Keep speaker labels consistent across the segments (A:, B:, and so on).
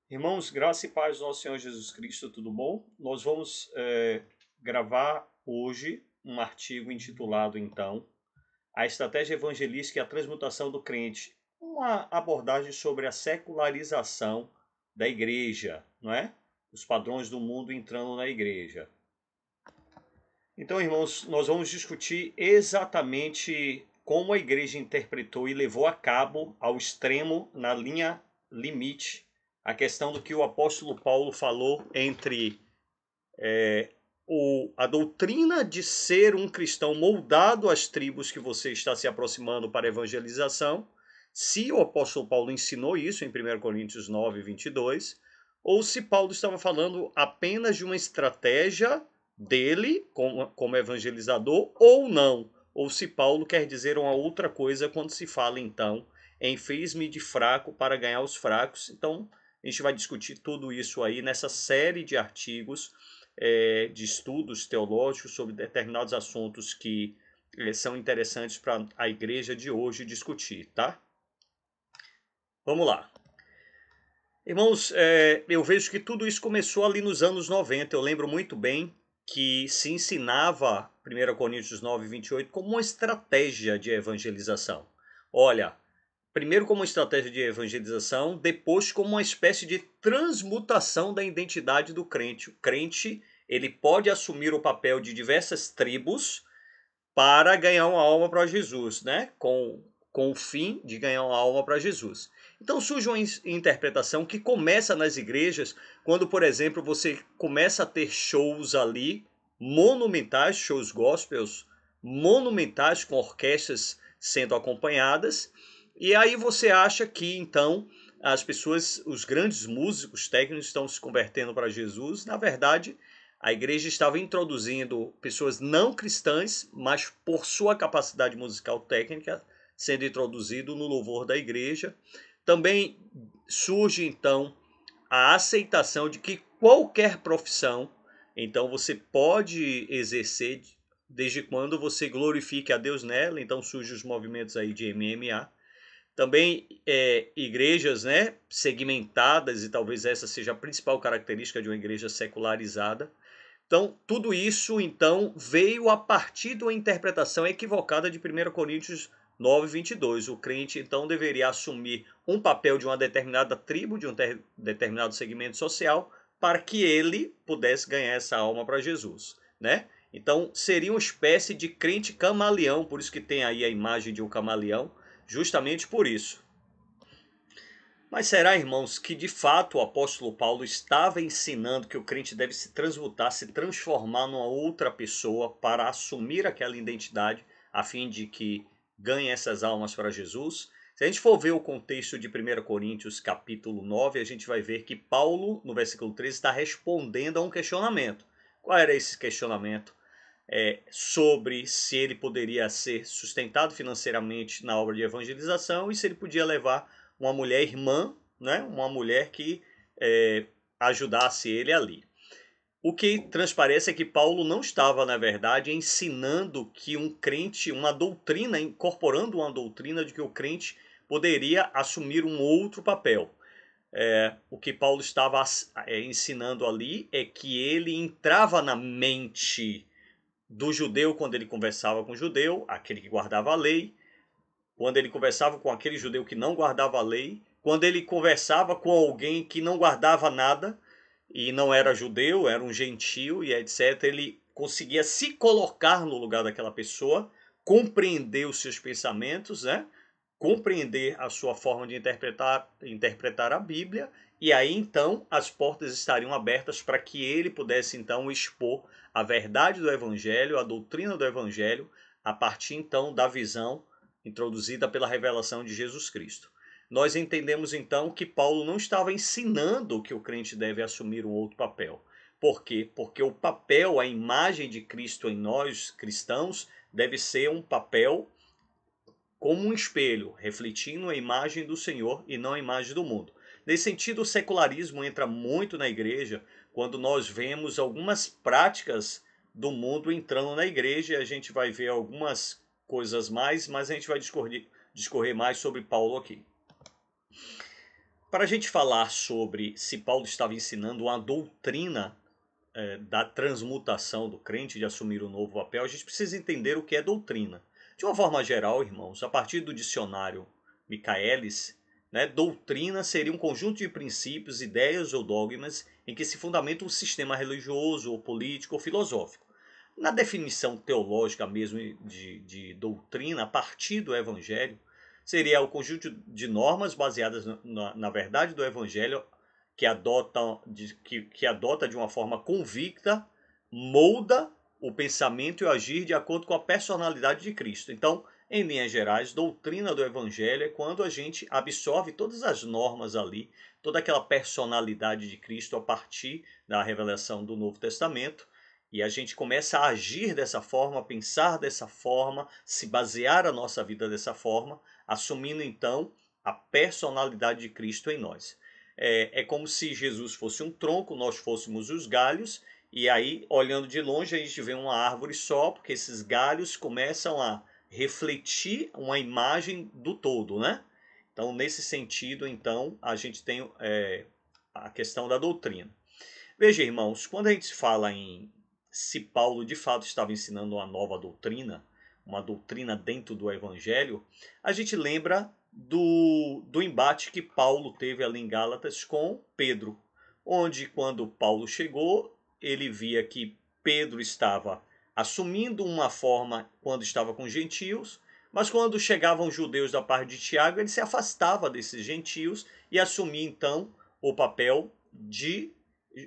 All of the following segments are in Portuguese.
A: Irmãos, graça e paz do nosso Senhor Jesus Cristo, tudo bom? Nós vamos gravar hoje um artigo intitulado, então, A Estratégia Evangelística e a Transmutação do Crente. Uma abordagem sobre a secularização da igreja, não é? Os padrões do mundo entrando na igreja. Então, irmãos, nós vamos discutir exatamente como a igreja interpretou e levou a cabo ao extremo, na linha limite, a questão do que o apóstolo Paulo falou entre a doutrina de ser um cristão moldado às tribos que você está se aproximando para a evangelização, se o apóstolo Paulo ensinou isso em 1 Coríntios 9, 22, ou se Paulo estava falando apenas de uma estratégia dele como evangelizador ou não, ou se Paulo quer dizer uma outra coisa quando se fala então em fiz-me de fraco para ganhar os fracos. Então a gente vai discutir tudo isso aí nessa série de artigos de estudos teológicos sobre determinados assuntos que são interessantes para a igreja de hoje discutir, tá? Vamos lá. Irmãos, eu vejo que tudo isso começou ali nos anos 90. Eu lembro muito bem que se ensinava 1 Coríntios 9, 28 como uma estratégia de evangelização. Olha, primeiro como uma estratégia de evangelização, depois como uma espécie de transmutação da identidade do crente. O crente, ele pode assumir o papel de diversas tribos para ganhar uma alma para Jesus, né? Com o fim de ganhar uma alma para Jesus. Então surge uma interpretação que começa nas igrejas, quando, por exemplo, você começa a ter shows ali, monumentais, shows gospels, monumentais, com orquestras sendo acompanhadas, e aí você acha que, então, as pessoas, os grandes músicos técnicos estão se convertendo para Jesus. Na verdade, a igreja estava introduzindo pessoas não cristãs, mas por sua capacidade musical técnica, sendo introduzido no louvor da igreja. Também surge então a aceitação de que qualquer profissão, então você pode exercer desde quando você glorifique a Deus nela. Então surgem os movimentos aí de MMA. Também igrejas, né, segmentadas, e talvez essa seja a principal característica de uma igreja secularizada. Então, tudo isso então veio a partir de uma interpretação equivocada de 1 Coríntios 9, 22. O crente então deveria assumir um papel de uma determinada tribo, de um determinado segmento social, para que ele pudesse ganhar essa alma para Jesus, né? Então, seria uma espécie de crente camaleão, por isso que tem aí a imagem de um camaleão, justamente por isso. Mas será, irmãos, que de fato o apóstolo Paulo estava ensinando que o crente deve se transmutar, se transformar numa outra pessoa para assumir aquela identidade, a fim de que ganhe essas almas para Jesus? Se a gente for ver o contexto de 1 Coríntios capítulo 9, a gente vai ver que Paulo, no versículo 13, está respondendo a um questionamento. Qual era esse questionamento? Sobre se ele poderia ser sustentado financeiramente na obra de evangelização e se ele podia levar uma mulher irmã, né, uma mulher que ajudasse ele ali. O que transparece é que Paulo não estava, na verdade, ensinando que um crente, uma doutrina, incorporando uma doutrina de que o crente poderia assumir um outro papel. O que Paulo estava ensinando ali é que ele entrava na mente do judeu quando ele conversava com o judeu, aquele que guardava a lei, quando ele conversava com aquele judeu que não guardava a lei, quando ele conversava com alguém que não guardava nada e não era judeu, era um gentio e etc., ele conseguia se colocar no lugar daquela pessoa, compreender os seus pensamentos, né? Compreender a sua forma de interpretar a Bíblia, e aí então as portas estariam abertas para que ele pudesse então expor a verdade do Evangelho, a doutrina do Evangelho, a partir então da visão introduzida pela revelação de Jesus Cristo. Nós entendemos então que Paulo não estava ensinando que o crente deve assumir um outro papel. Por quê? Porque o papel, a imagem de Cristo em nós cristãos, deve ser um papel como um espelho, refletindo a imagem do Senhor e não a imagem do mundo. Nesse sentido, o secularismo entra muito na igreja quando nós vemos algumas práticas do mundo entrando na igreja, e a gente vai ver algumas coisas mais, mas a gente vai discorrer mais sobre Paulo aqui. Para a gente falar sobre se Paulo estava ensinando uma doutrina da transmutação do crente, de assumir o novo papel, a gente precisa entender o que é doutrina. De uma forma geral, irmãos, a partir do dicionário Michaelis, né, doutrina seria um conjunto de princípios, ideias ou dogmas em que se fundamenta um sistema religioso, ou político, ou filosófico. Na definição teológica mesmo de doutrina, a partir do Evangelho, seria o conjunto de normas baseadas na verdade do Evangelho que adota de uma forma convicta, molda o pensamento e o agir de acordo com a personalidade de Cristo. Então, em linhas gerais, doutrina do Evangelho é quando a gente absorve todas as normas ali, toda aquela personalidade de Cristo a partir da revelação do Novo Testamento, e a gente começa a agir dessa forma, a pensar dessa forma, se basear a nossa vida dessa forma, assumindo então a personalidade de Cristo em nós. É como se Jesus fosse um tronco, nós fôssemos os galhos, e aí, olhando de longe, a gente vê uma árvore só, porque esses galhos começam a refletir uma imagem do todo, né? Então, nesse sentido, então, a gente tem a questão da doutrina. Veja, irmãos, quando a gente fala em se Paulo de fato estava ensinando uma nova doutrina, uma doutrina dentro do Evangelho, a gente lembra do embate que Paulo teve ali em Gálatas com Pedro, onde quando Paulo chegou, ele via que Pedro estava assumindo uma forma quando estava com gentios, mas quando chegavam judeus da parte de Tiago, ele se afastava desses gentios e assumia então o papel de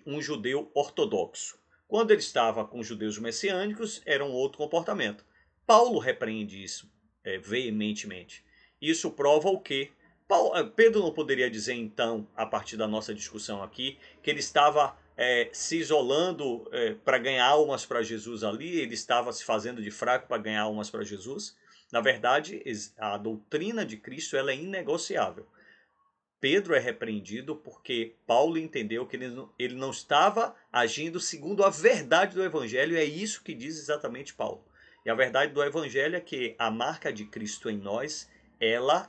A: um judeu ortodoxo. Quando ele estava com judeus messiânicos, era um outro comportamento. Paulo repreende isso veementemente. Isso prova o quê? Pedro não poderia dizer, então, a partir da nossa discussão aqui, que ele estava se isolando para ganhar almas para Jesus ali, ele estava se fazendo de fraco para ganhar almas para Jesus. Na verdade, a doutrina de Cristo ela é inegociável. Pedro é repreendido porque Paulo entendeu que ele não estava agindo segundo a verdade do Evangelho, e é isso que diz exatamente Paulo. E a verdade do Evangelho é que a marca de Cristo em nós, ela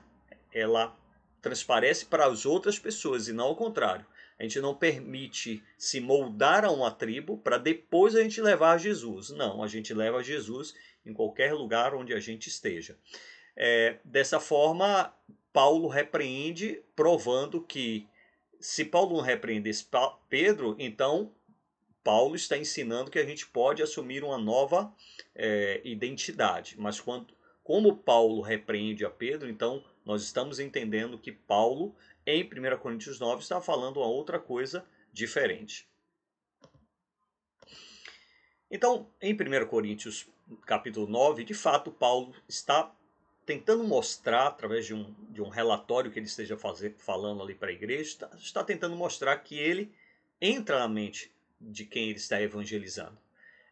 A: transparece para as outras pessoas e não ao contrário. A gente não permite se moldar a uma tribo para depois a gente levar a Jesus. Não, a gente leva a Jesus em qualquer lugar onde a gente esteja. Dessa forma, Paulo repreende, provando que se Paulo não repreendesse Pedro, então Paulo está ensinando que a gente pode assumir uma nova identidade. Mas como Paulo repreende a Pedro, então nós estamos entendendo que Paulo, em 1 Coríntios 9, está falando uma outra coisa diferente. Então, em 1 Coríntios capítulo 9, de fato, Paulo está tentando mostrar, através de um relatório que ele esteja falando ali para a igreja, está tentando mostrar que ele entra na mente de quem ele está evangelizando.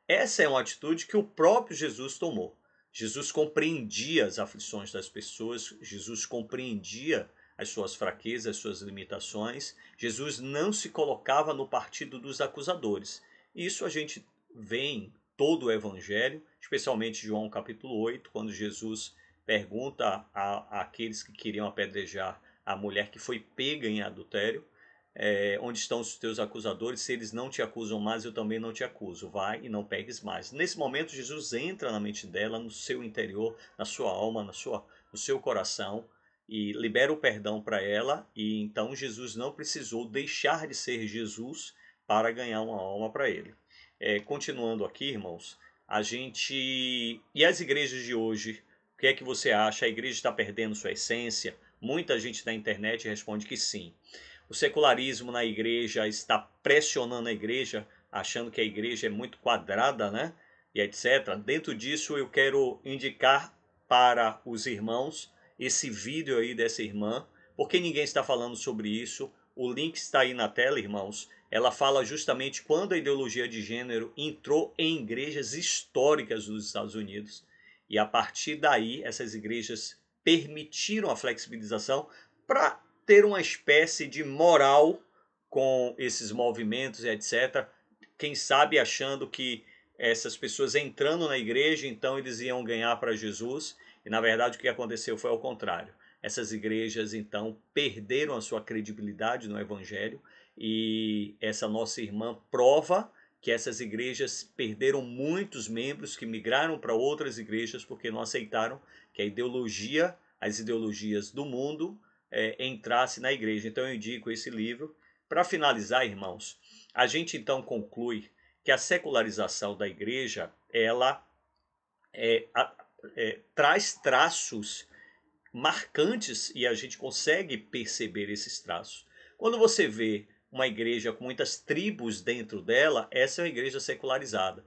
A: Essa é uma atitude que o próprio Jesus tomou. Jesus compreendia as aflições das pessoas, Jesus compreendia as suas fraquezas, as suas limitações. Jesus não se colocava no partido dos acusadores. Isso a gente vê em todo o Evangelho, especialmente João capítulo 8, quando Jesus pergunta àqueles que queriam apedrejar a mulher que foi pega em adultério, onde estão os teus acusadores? Se eles não te acusam mais, eu também não te acuso. Vai e não pegues mais. Nesse momento, Jesus entra na mente dela, no seu interior, na sua alma, no seu coração, e libera o perdão para ela. E então Jesus não precisou deixar de ser Jesus para ganhar uma alma para ele. Continuando aqui, irmãos, e as igrejas de hoje? O que é que você acha? A igreja está perdendo sua essência? Muita gente na internet responde que sim. O secularismo na igreja está pressionando a igreja, achando que a igreja é muito quadrada, né? E etc. Dentro disso, eu quero indicar para os irmãos esse vídeo aí dessa irmã, porque ninguém está falando sobre isso. O link está aí na tela, irmãos. Ela fala justamente quando a ideologia de gênero entrou em igrejas históricas dos Estados Unidos. E a partir daí, essas igrejas permitiram a flexibilização para ter uma espécie de moral com esses movimentos, etc. Quem sabe achando que essas pessoas entrando na igreja, então eles iam ganhar para Jesus. E na verdade o que aconteceu foi ao contrário. essas igrejas então perderam a sua credibilidade no Evangelho, e essa nossa irmã prova que essas igrejas perderam muitos membros que migraram para outras igrejas porque não aceitaram que as ideologias do mundo entrasse na igreja. Então eu indico esse livro. Para finalizar, irmãos, a gente então conclui que a secularização da igreja, ela traz traços marcantes, e a gente consegue perceber esses traços. Quando você vê uma igreja com muitas tribos dentro dela, essa é uma igreja secularizada.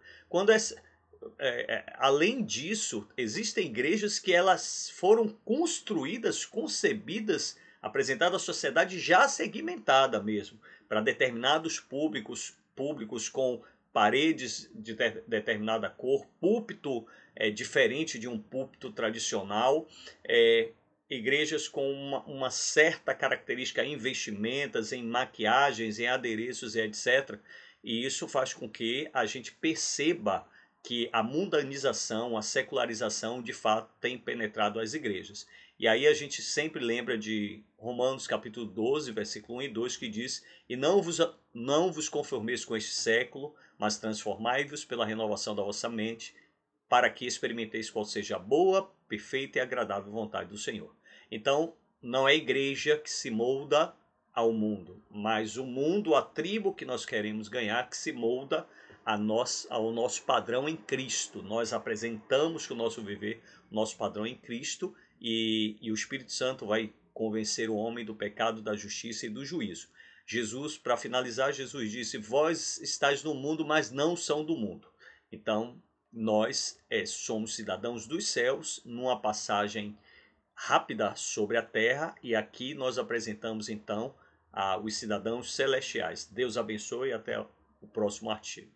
A: Além disso, existem igrejas que elas foram construídas, concebidas, apresentadas à sociedade já segmentada mesmo, para determinados públicos com paredes de determinada cor, púlpito diferente de um púlpito tradicional, igrejas com uma certa característica em vestimentas, em maquiagens, em adereços e etc. E isso faz com que a gente perceba que a mundanização, a secularização, de fato, tem penetrado as igrejas. E aí a gente sempre lembra de Romanos capítulo 12, versículo 1 e 2, que diz: "E não vos conformeis com este século, mas transformai-vos pela renovação da vossa mente, para que experimenteis qual seja a boa, perfeita e agradável vontade do Senhor." Então, não é a igreja que se molda ao mundo, mas o mundo, a tribo que nós queremos ganhar, que se molda ao nosso padrão em Cristo. Nós apresentamos com o nosso viver o nosso padrão em Cristo, e o Espírito Santo vai convencer o homem do pecado, da justiça e do juízo. Jesus, para finalizar, Jesus disse: "Vós estáis no mundo, mas não são do mundo." Então, nós somos cidadãos dos céus, numa passagem rápida sobre a terra, e aqui nós apresentamos então os cidadãos celestiais. Deus abençoe e até o próximo artigo.